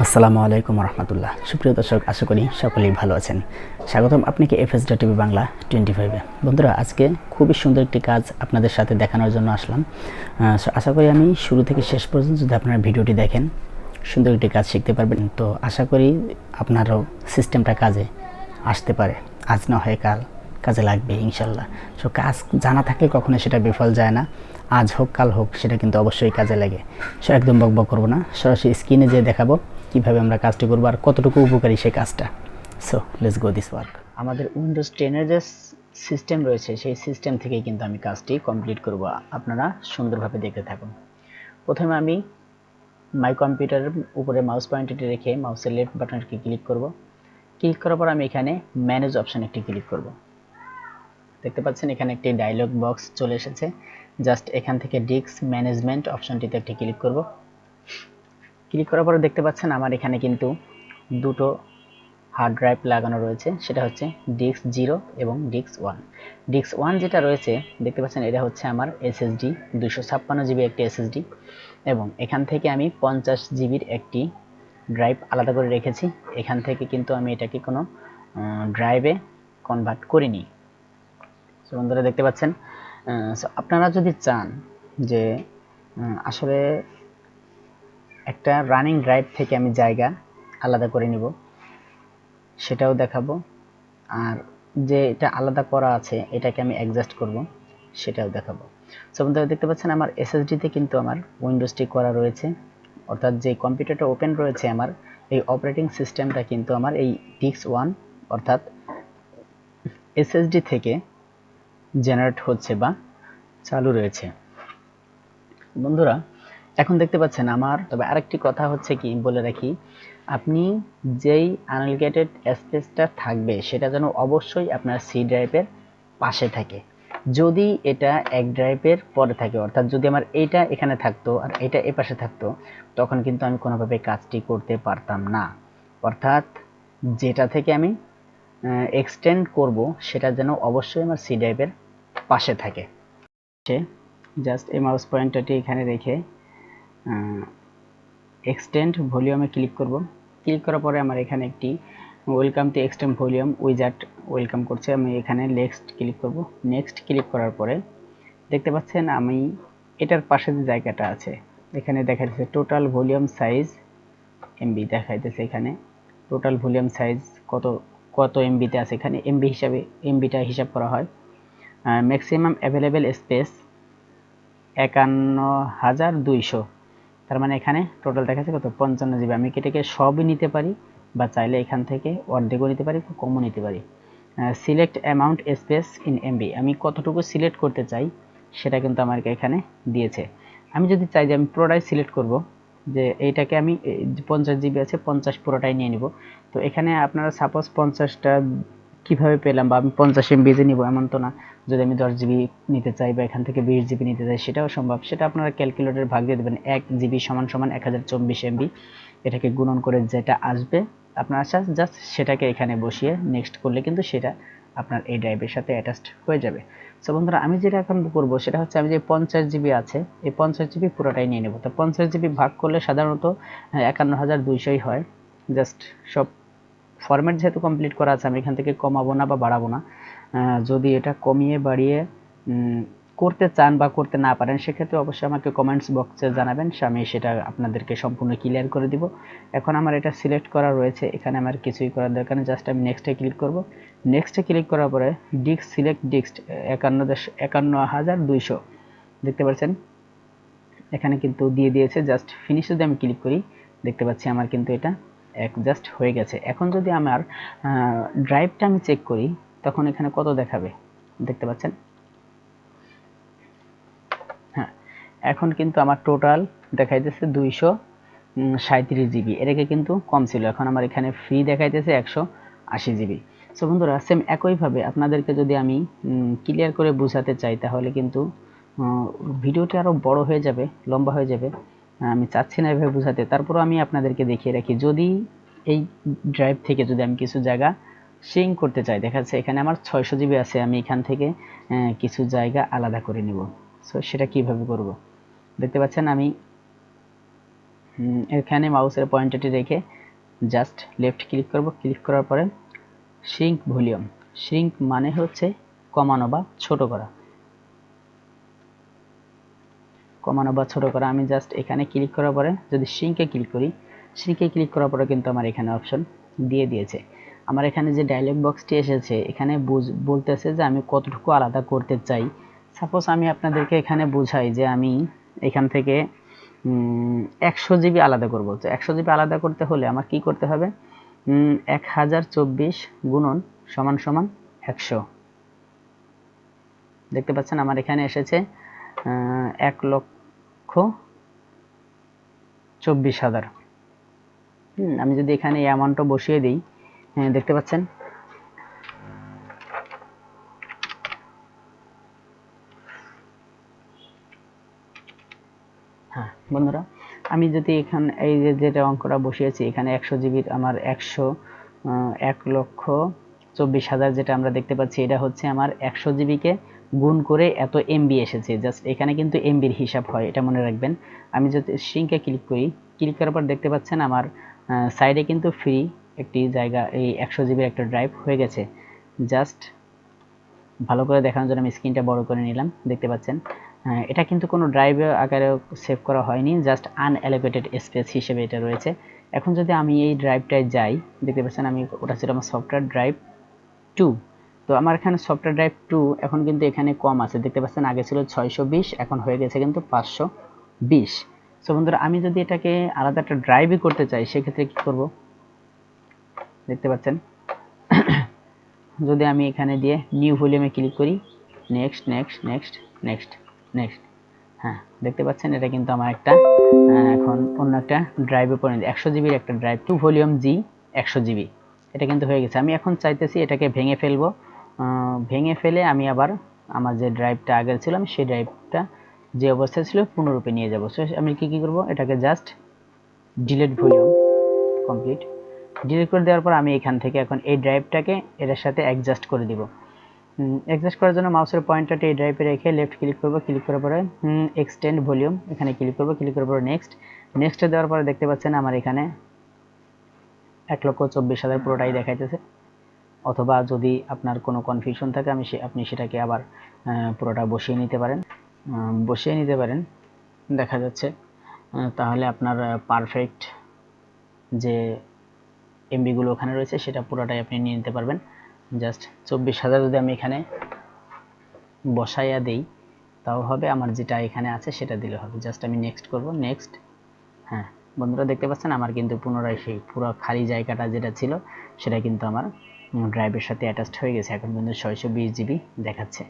আসসালামু আলাইকুম রহমতুল্লাহ। সুপ্রিয় দর্শক, আশা করি সকলেই ভালো আছেন। স্বাগতম আপনাকে FS.TV বাংলা 25-এ। বন্ধুরা, আজকে খুবই সুন্দর একটি কাজ আপনাদের সাথে দেখানোর জন্য আসলাম। আশা করি আমি শুরু থেকে শেষ পর্যন্ত যদি আপনারা ভিডিওটি দেখেন, সুন্দর একটি কাজ শিখতে পারবেন। তো আশা করি আপনারও সিস্টেমটা কাজে আসতে পারে, আজ না হয় কাল কাজে লাগবে ইনশাল্লাহ। সো কাজ জানা থাকলে কখনো সেটা বিফল যায় না। আজ হোক কাল হোক, সেটা কিন্তু অবশ্যই কাজে লাগে। সো একদম বকবক করবো না, সরাসরি স্ক্রিনে যেয়ে দেখাবো কীভাবে আমরা কাজটি করবো আর কতটুকু উপকারী সেই কাজটা। So let's go this work. আমাদের উইন্ডোজ 10-এর যে সিস্টেম রয়েছে, সেই সিস্টেম থেকেই কিন্তু আমি কাজটি কমপ্লিট করব। আপনারা সুন্দরভাবে দেখতে থাকুন। প্রথমে আমি মাই কম্পিউটারের উপরে মাউস পয়েন্টারটি রেখে মাউসের লেফট বাটনটি ক্লিক করব। ক্লিক করার পর আমি এখানে ম্যানেজ অপশন একটি ক্লিক করব। দেখতে পাচ্ছেন এখানে একটি ডায়লগ বক্স চলে এসেছে। জাস্ট এখান থেকে ডিস্ক ম্যানেজমেন্ট অপশনটিতে একটি ক্লিক করব। ক্লিক করার পরে দেখতে পাচ্ছেন আমার এখানে কিন্তু দুটো হার্ড ড্রাইভ লাগানো রয়েছে। সেটা হচ্ছে ডিস্ক 0 এবং ডিস্ক 1। ডিস্ক 1 যেটা রয়েছে দেখতে পাচ্ছেন, এটা হচ্ছে আমার SSD 256 জিবি একটি SSD, এবং এখান থেকে আমি 50 জিবির একটি ড্রাইভ আলাদা করে রেখেছি। এখান থেকে কিন্তু আমি এটাকে কোনো ড্রাইভে কনভার্ট করিনি। সো বন্ধুরা দেখতে পাচ্ছেন, আপনারা যদি চান যে আসলে একটা রানিং ড্রাইভ থেকে আমি জায়গা আলাদা করে নিব, সেটাও দেখাবো। আর যে এটা আলাদা করা আছে এটাকে আমি অ্যাডজাস্ট করব, সেটাও দেখাবো। সো বন্ধুরা দেখতে পাচ্ছেন আমার SSD-তে কিন্তু আমার উইন্ডোজটি করা রয়েছে, অর্থাৎ যে কম্পিউটারটা ওপেন রয়েছে আমার, এই অপারেটিং সিস্টেমটা কিন্তু আমার এই ডিস্ক 1 অর্থাৎ SSD থেকে জেনারেট হচ্ছে বা চালু রয়েছে। বন্ধুরা এখন দেখতে পাচ্ছেন আমার, তবে আরেকটি কথা হচ্ছে কি বলে রাখি, আপনি যেই আনঅ্যালোকেটেড স্পেসটা থাকবে সেটা যেন অবশ্যই আপনার সি ড্রাইভের পাশে থাকে। যদি এটা এক ড্রাইভের পরে থাকে, অর্থাৎ যদি আমার এইটা এখানে থাকতো আর এটা এ পাশে থাকতো, তখন কিন্তু আমি কোনোভাবে কাজটি করতে পারতাম না। অর্থাৎ যেটা থেকে আমি এক্সটেন্ড করব সেটা যেন অবশ্যই আমার সি ড্রাইভের পাশে থাকে। জাস্ট এই মাউস পয়েন্টারটি এখানে রেখে এক্সটেন্ড ভলিউমে ক্লিক করব। ক্লিক করার পরে আমার এখানে একটি welcome to extend volume wizard welcome করছে। আমি এখানে নেক্সট ক্লিক করব। নেক্সট ক্লিক করার পরে দেখতে পাচ্ছেন আমি এটার পাশে যে জায়গাটা আছে, এখানে দেখা যাচ্ছে টোটাল ভলিউম সাইজ এমবি দেখাইতেছে। এখানে টোটাল ভলিউম সাইজ কত কত এমবিতে আছে, এখানে এমবি হিসাবে এমবিটা হিসাব করা হয়। ম্যাক্সিমাম অ্যাভেলেবেল স্পেস 51,200, তার মানে এখানে টোটাল দেখাচ্ছে কত 55 জিবি। আমি এটাকে সবই নিতে পারি বা চাইলে এখান থেকে অর্ধেকও নিতে পারি, কমও নিতে পারি। Select amount space in MB, আমি কতটুকু সিলেক্ট করতে চাই সেটা কিন্তু আমাকে এখানে দিয়েছে। আমি যদি চাই যে আমি পুরোটাই সিলেক্ট করব, যে এইটাকে আমি 50 জিবি আছে 50 পুরোটাই নিয়ে নিব, তো এখানে আপনারা সাপোজ 50টা কিভাবে পেলাম বা আমি 50 এমবি যে নিব এমন তো না। যদি আমি 10 জিবি নিতে চাই বা এখান থেকে 20 জিবি নিতে চাই, সেটাও সম্ভব। সেটা আপনারা ক্যালকুলেটর ভাগ দিয়ে দেবেন, 1 জিবি সমান সমান 1024 এমবি, এটাকে গুণন করে যেটা আসবে আপনার জাস্ট সেটাকে এখানে বসিয়ে নেক্সট করলে কিন্তু সেটা আপনার এই ড্রাইভের সাথে অ্যাটাচড হয়ে যাবে। সো বন্ধুরা আমি যেটা এখন করবো সেটা হচ্ছে, আমি যে 50 জিবি আছে এই 50 জিবি পুরোটাই নিয়ে নেব। তো 50 জিবি ভাগ করলে সাধারণত 51,200 হয়। জাস্ট সব ফরম্যাট যেহেতু কমপ্লিট করা আছে, আমি এখান থেকে কমাবো না বা বাড়াবো না। যদি এটা কমিয়ে বাড়িয়ে করতে চান বা করতে না পারেন, সেক্ষেত্রে অবশ্যই আমাকে কমেন্টস বক্সে জানাবেন, আমি সেটা আপনাদেরকে সম্পূর্ণ ক্লিয়ার করে দিব। এখন আমার এটা সিলেক্ট করা রয়েছে, এখানে আমার কিছুই করার দরকার নেই, জাস্ট আমি নেক্সটে ক্লিক করব। নেক্সটে ক্লিক করার পরে ডিস্ক সিলেক্ট ডিস্ক 51,200 দেখতে পাচ্ছেন এখানে কিন্তু দিয়ে দিয়েছে। জাস্ট ফিনিশ যদি আমি ক্লিক করি, দেখতে পাচ্ছি আমার কিন্তু এটা জাস্ট হয়ে গেছে। এখন যদি আমার ড্রাইভটা আমি চেক করি, তখন এখানে কত দেখাবে দেখতে পাচ্ছেন। হ্যাঁ, এখন কিন্তু আমার টোটাল দেখাইতেছে 237 জিবি, এটাকে কিন্তু কম ছিল। এখন আমার এখানে ফ্রি দেখাইতেছে 180 জিবি। সো বন্ধুরা সেম একইভাবে আপনাদেরকে যদি আমি ক্লিয়ার করে বোঝাতে চাই, তাহলে কিন্তু ভিডিওটি আরও বড় হয়ে যাবে, লম্বা হয়ে যাবে। আমি চাচ্ছি না এভাবে বোঝাতে, তারপরও আমি আপনাদেরকে দেখিয়ে রাখি। যদি এই ড্রাইভ থেকে যদি আমি কিছু জায়গা শেয়ারিং করতে চাই, দেখা যাচ্ছে এখানে আমার 600 জিবি আছে, আমি এখান থেকে কিছু জায়গা আলাদা করে নিব। সো সেটা কিভাবে করব দেখতে পাচ্ছেন। আমি এখানে মাউসের পয়েন্টারটি রেখে জাস্ট লেফট ক্লিক করব। ক্লিক করার পরে শ্রিঙ্ক ভলিউম, শ্রিঙ্ক মানে হচ্ছে কমানো বা ছোট করা, কমানো বা ছোট করা। আমি জাস্ট এখানে ক্লিক করার পরে যদি শ্রিঙ্কে ক্লিক করি, শ্রিঙ্কে ক্লিক করার পরে কিন্তু আমার এখানে অপশন দিয়ে দিয়েছে। আমার এখানে যে ডায়লগ বক্সটি এসেছে এখানে বলতেছে যে আমি কতটুকু আলাদা করতে চাই। সাপোজ আমি আপনাদেরকে এখানে বুঝাই যে আমি এখান থেকে 100 জিবি আলাদা করব। তো 100 জিবি আলাদা করতে হলে আমার কি করতে হবে, 1024 গুণন সমান সমান 100। দেখতে পাচ্ছেন আমার এখানে এসেছে 1,24,000। আমি যদি এখানে এই অ্যামাউন্টটা বসিয়ে দিই, দেখতে পাচ্ছেন হ্যাঁ বন্ধুরা, আমি যদি এখানে এই যেটা অঙ্কটা বসিয়েছি এখানে 100 জিবির আমার 1,24,000 যেটা আমরা দেখতে পাচ্ছি, এটা হচ্ছে আমার 100 জিবিকে গুণ করে এত এমবি এসেছে। জাস্ট এখানে কিন্তু এমবির হিসাব হয়, এটা মনে রাখবেন। আমি যদি শ্রিঙ্কে ক্লিক করি, ক্লিক করার পর দেখতে পাচ্ছেন আমার সাইডে কিন্তু ফ্রি একটি জায়গা, এই 100 জিবির একটা ড্রাইভ হয়ে গেছে। জাস্ট ভালো করে দেখানোর জন্য আমি স্ক্রিনটা বড় করে নিলাম। দেখতে পাচ্ছেন এটা কিন্তু কোনো ড্রাইভ আকারে সেভ করা হয়নি, জাস্ট আনঅ্যালোকেটেড স্পেস হিসেবে এটা রয়েছে। এখন যদি আমি এই ড্রাইভটায় যাই, দেখতে পাচ্ছেন আমি ওটা ছিল আমার সফটওয়্যার ড্রাইভ 2। তো আমার এখানে সফটওয়্যার ড্রাইভ 2 এখন কিন্তু এখানে কম আছে। দেখতে পাচ্ছেন আগে ছিল 620, এখন হয়ে গেছে কিন্তু 520। সো বন্ধুরা, আমি যদি এটাকে আলাদা একটা ড্রাইভই করতে চাই সেক্ষেত্রে কি করব, দেখতে পাচ্ছেন যদি আমি এখানে দিয়ে নিউ ভলিউমে ক্লিক করি, next next next next next, হ্যাঁ দেখতে পাচ্ছেন এটা কিন্তু আমার একটা এখন অন্য একটা ড্রাইভে পরিণত 100 জিবির একটা ড্রাইভ 2 ভলিউম জি 100 জিবি, এটা কিন্তু হয়ে গেছে। আমি এখন চাইতেছি এটাকে ভেঙে ফেলবো, ভেঙে ফেলে আমি আবার আমার যে ড্রাইভটা আগের ছিল আমি সেই ড্রাইভটা যে অবস্থায় ছিল পূর্ণরূপে নিয়ে যাব। সো আমি কি করব, এটাকে just delete volume complete, delete করে দেওয়ার পর আমি এখান থেকে এখন এই ড্রাইভটাকে এটার সাথে অ্যাডজাস্ট করে দিব। অ্যাডজাস্ট করার জন্য মাউসের পয়েন্টারটি এই ড্রাইভে রেখে লেফট ক্লিক করব, ক্লিক করার পরে এক্সটেন্ড ভলিউম এখানে ক্লিক করব, ক্লিক করার পরে নেক্সট, নেক্সটে দেওয়ার পরে দেখতে পাচ্ছেন আমার এখানে 1,24,000 পুরোটাই দেখাইতেছে। অথবা যদি আপনার কোনো কনফিউশন থাকে আপনি সেটাকে আবার পুরোটা বসিয়ে নিতে পারেন, দেখা যাচ্ছে তাহলে আপনার পারফেক্ট যে এমবিগুলো ওখানে রয়েছে সেটা পুরোটাই আপনি নিয়ে নিতে পারবেন। জাস্ট 24,000 যদি আমি এখানে বসাইয়া দেই তাও হবে, আমার যেটা এখানে আছে সেটা দিলে হবে। জাস্ট আমি নেক্সট করব, নেক্সট। হ্যাঁ বন্ধুরা, দেখতে পাচ্ছেন আমার কিন্তু পুনরায় সেই পুরো খালি জায়গাটা যেটা ছিল সেটা কিন্তু আমার ড্রাইভের সাথে অ্যাটাচড হয়ে গেছে। এখন কিন্তু 620 জিবি দেখাচ্ছে।